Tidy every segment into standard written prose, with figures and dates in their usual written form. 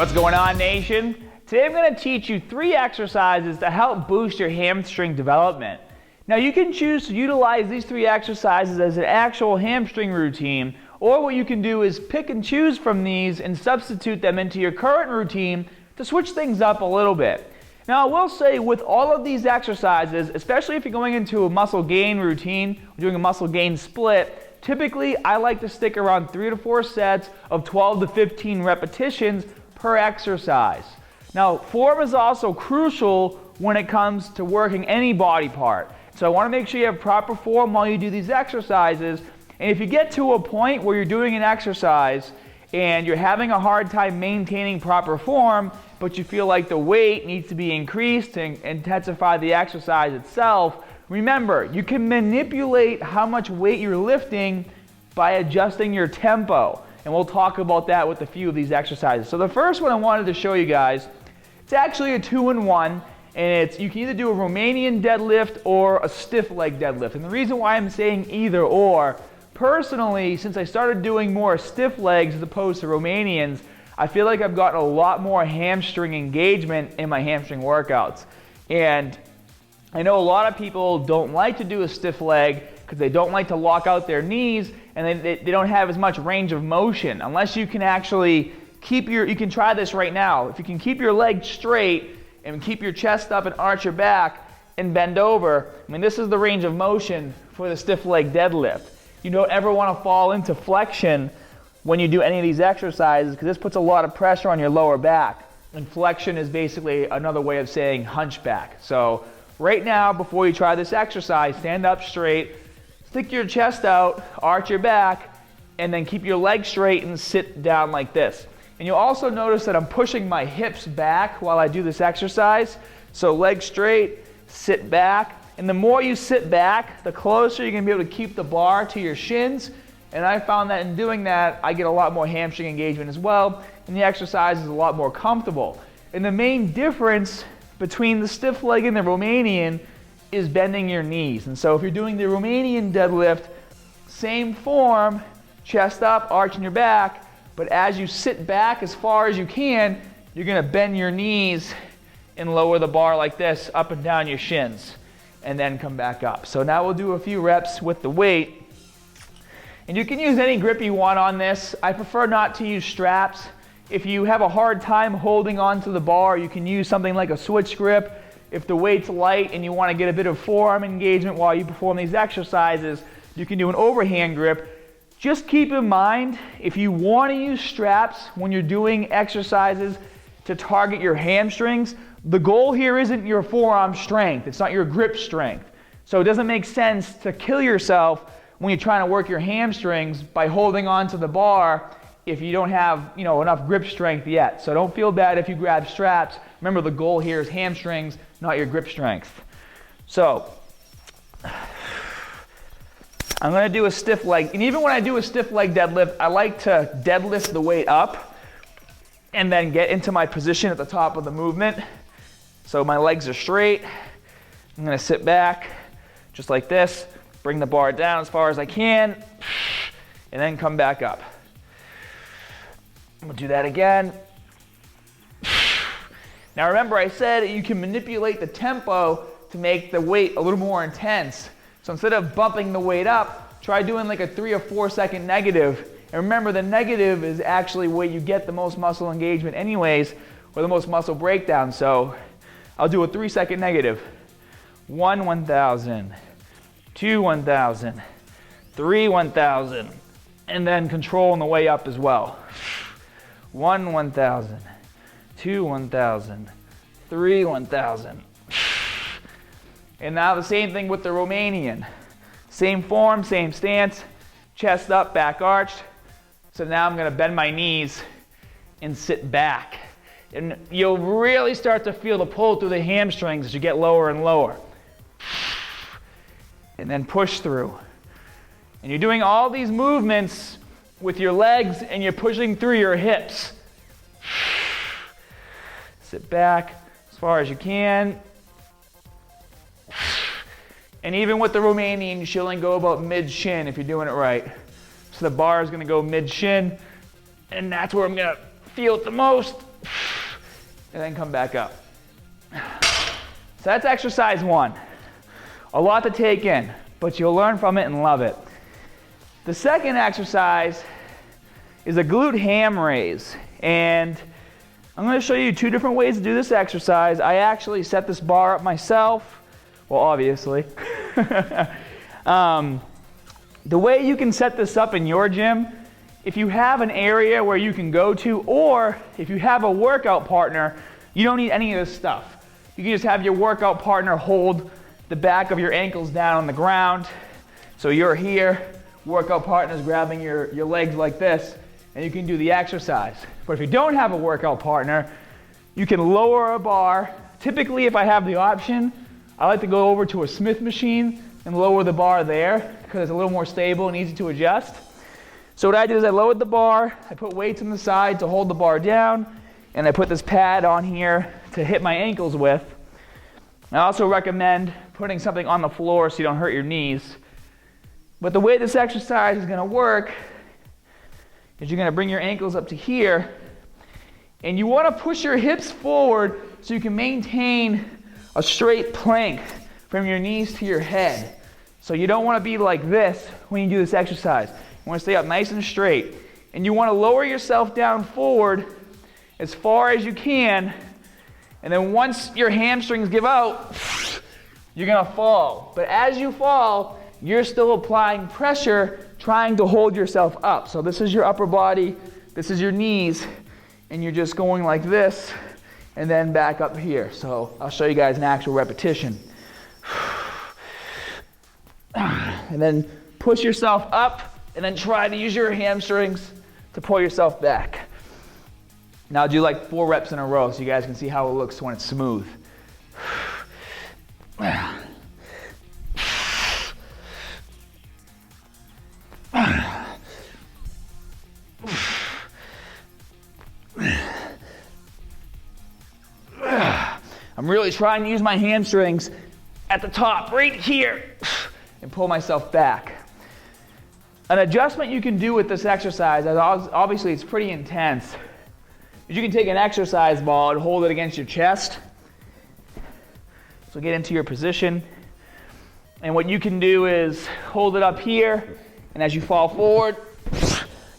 What's going on, nation? Today I'm going to teach you 3 exercises to help boost your hamstring development. Now you can choose to utilize these 3 exercises as an actual hamstring routine, or what you can do is pick and choose from these and substitute them into your current routine to switch things up a little bit. Now I will say with all of these exercises, especially if you're going into a muscle gain routine, doing a muscle gain split, typically I like to stick around 3 to 4 sets of 12 to 15 repetitions per exercise. Now, form is also crucial when it comes to working any body part. So I want to make sure you have proper form while you do these exercises. And if you get to a point where you're doing an exercise and you're having a hard time maintaining proper form, but you feel like the weight needs to be increased to intensify the exercise itself, remember, you can manipulate how much weight you're lifting by adjusting your tempo. And we'll talk about that with a few of these exercises. So the first one I wanted to show you guys, it's actually a 2-in-1, and you can either do a Romanian deadlift or a stiff leg deadlift. And the reason why I'm saying either or, personally, since I started doing more stiff legs as opposed to Romanians, I feel like I've gotten a lot more hamstring engagement in my hamstring workouts. And I know a lot of people don't like to do a stiff leg because they don't like to lock out their knees, and they don't have as much range of motion. Unless you can actually you can try this right now. If you can keep your leg straight and keep your chest up and arch your back and bend over, I mean, this is the range of motion for the stiff leg deadlift. You don't ever want to fall into flexion when you do any of these exercises because this puts a lot of pressure on your lower back. And flexion is basically another way of saying hunchback. So right now, before you try this exercise, stand up straight, stick your chest out, arch your back, and then keep your legs straight and sit down like this. And you'll also notice that I'm pushing my hips back while I do this exercise. So legs straight, sit back. And the more you sit back, the closer you're going to be able to keep the bar to your shins. And I found that in doing that, I get a lot more hamstring engagement as well. And the exercise is a lot more comfortable. And the main difference between the stiff leg and the Romanian is bending your knees. And so if you're doing the Romanian deadlift, same form, chest up, arching your back, but as you sit back as far as you can, you're going to bend your knees and lower the bar like this, up and down your shins, and then come back up. So now we'll do a few reps with the weight. And you can use any grip you want on this. I prefer not to use straps. If you have a hard time holding onto the bar, you can use something like a switch grip. If the weight's light and you want to get a bit of forearm engagement while you perform these exercises, you can do an overhand grip. Just keep in mind, if you want to use straps when you're doing exercises to target your hamstrings, the goal here isn't your forearm strength. It's not your grip strength. So it doesn't make sense to kill yourself when you're trying to work your hamstrings by holding onto the bar if you don't have, enough grip strength yet. So don't feel bad if you grab straps. Remember, the goal here is hamstrings, not your grip strength. So I'm going to do a stiff leg. And even when I do a stiff leg deadlift, I like to deadlift the weight up and then get into my position at the top of the movement. So my legs are straight. I'm going to sit back just like this, bring the bar down as far as I can, and then come back up. We'll do that again. Now remember, I said you can manipulate the tempo to make the weight a little more intense. So instead of bumping the weight up, try doing like a 3 or 4 second negative. And remember, the negative is actually where you get the most muscle engagement anyways, or the most muscle breakdown. So I'll do a 3 second negative. 1, 1,000. 2, 1,000. 3, 1,000. And then control on the way up as well. 1, 1,000. 2, 1,000. 3, 1,000. And now the same thing with the Romanian. Same form, same stance, chest up, back arched. So now I'm going to bend my knees and sit back. And you'll really start to feel the pull through the hamstrings as you get lower and lower. And then push through. And you're doing all these movements with your legs and you're pushing through your hips. Sit back as far as you can. And even with the Romanian, you should only go about mid-shin if you're doing it right. So the bar is going to go mid-shin, and that's where I'm going to feel it the most. and then come back up. So that's exercise 1. A lot to take in, but you'll learn from it and love it. The second exercise is a Glute-Ham raise, and I'm going to show you 2 different ways to do this exercise. I actually set this bar up myself, well, obviously. The way you can set this up in your gym, if you have an area where you can go to, or if you have a workout partner, you don't need any of this stuff. You can just have your workout partner hold the back of your ankles down on the ground. So you're here, workout partner's grabbing your legs like this, and you can do the exercise. But if you don't have a workout partner, you can lower a bar. Typically, if I have the option, I like to go over to a Smith machine and lower the bar there because it's a little more stable and easy to adjust. So what I did is I lowered the bar, I put weights on the side to hold the bar down, and I put this pad on here to hit my ankles with. I also recommend putting something on the floor so you don't hurt your knees. But the way this exercise is going to work is you're going to bring your ankles up to here, and you want to push your hips forward so you can maintain a straight plank from your knees to your head. So you don't want to be like this when you do this exercise. You want to stay up nice and straight. And you want to lower yourself down forward as far as you can. And then once your hamstrings give out, you're going to fall. But as you fall, you're still applying pressure, trying to hold yourself up. So this is your upper body, this is your knees, and you're just going like this, and then back up here. So I'll show you guys an actual repetition. And then push yourself up, and then try to use your hamstrings to pull yourself back. Now I'll do like 4 reps in a row so you guys can see how it looks when it's smooth. I'm really trying to use my hamstrings at the top, right here, and pull myself back. An adjustment you can do with this exercise, obviously it's pretty intense, is you can take an exercise ball and hold it against your chest. So get into your position. And what you can do is hold it up here, and as you fall forward,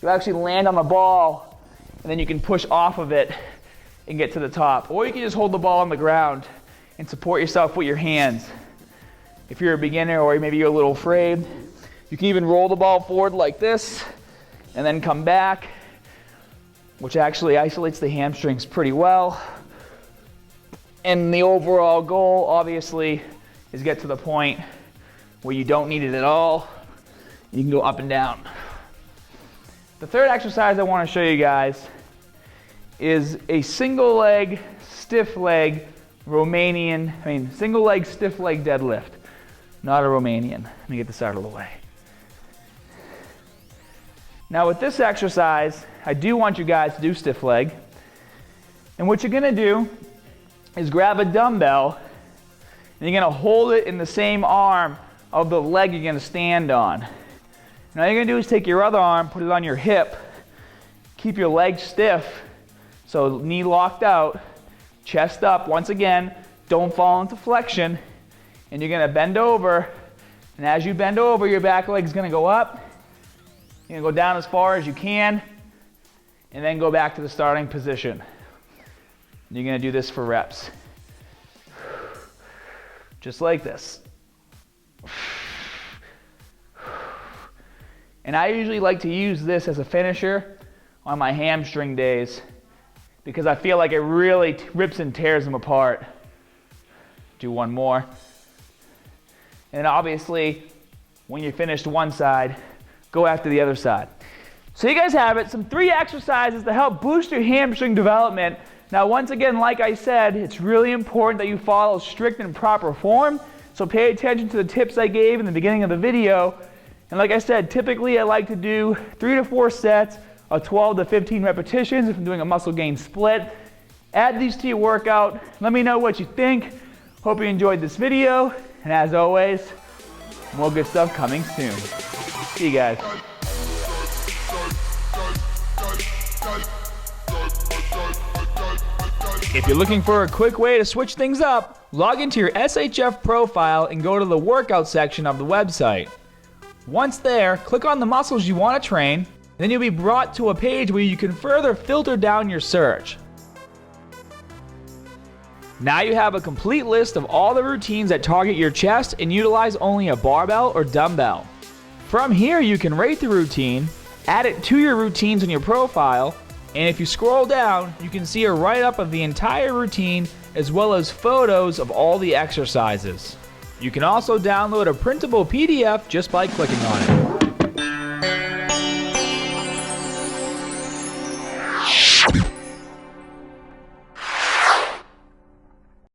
you actually land on the ball, and then you can push off of it and get to the top. Or you can just hold the ball on the ground and support yourself with your hands. If you're a beginner or maybe you're a little afraid, you can even roll the ball forward like this and then come back, which actually isolates the hamstrings pretty well. And the overall goal, obviously, is get to the point where you don't need it at all. You can go up and down. The third exercise I want to show you guys is a single leg, stiff leg, single leg, stiff leg deadlift. Not a Romanian. Let me get this out of the way. Now with this exercise, I do want you guys to do stiff leg. And what you're gonna do is grab a dumbbell, and you're gonna hold it in the same arm of the leg you're gonna stand on. And all you're gonna do is take your other arm, put it on your hip, keep your leg stiff, so knee locked out, chest up. Once again, don't fall into flexion, and you're gonna bend over, and as you bend over, your back leg's gonna go up. You're gonna go down as far as you can, and then go back to the starting position. And you're gonna do this for reps. Just like this. And I usually like to use this as a finisher on my hamstring days because I feel like it really rips and tears them apart. Do one more. And obviously, when you finished one side, go after the other side. So you guys have it, some 3 exercises to help boost your hamstring development. Now once again, like I said, it's really important that you follow strict and proper form. So pay attention to the tips I gave in the beginning of the video. And like I said, typically I like to do 3 to 4 sets of 12 to 15 repetitions if I'm doing a muscle gain split. Add these to your workout. Let me know what you think. Hope you enjoyed this video. And as always, more good stuff coming soon. See you guys. If you're looking for a quick way to switch things up, log into your SHF profile and go to the workout section of the website. Once there, click on the muscles you want to train, then you'll be brought to a page where you can further filter down your search. Now you have a complete list of all the routines that target your chest and utilize only a barbell or dumbbell. From here you can rate the routine, add it to your routines on your profile, and if you scroll down, you can see a write-up of the entire routine as well as photos of all the exercises. You can also download a printable PDF just by clicking on it.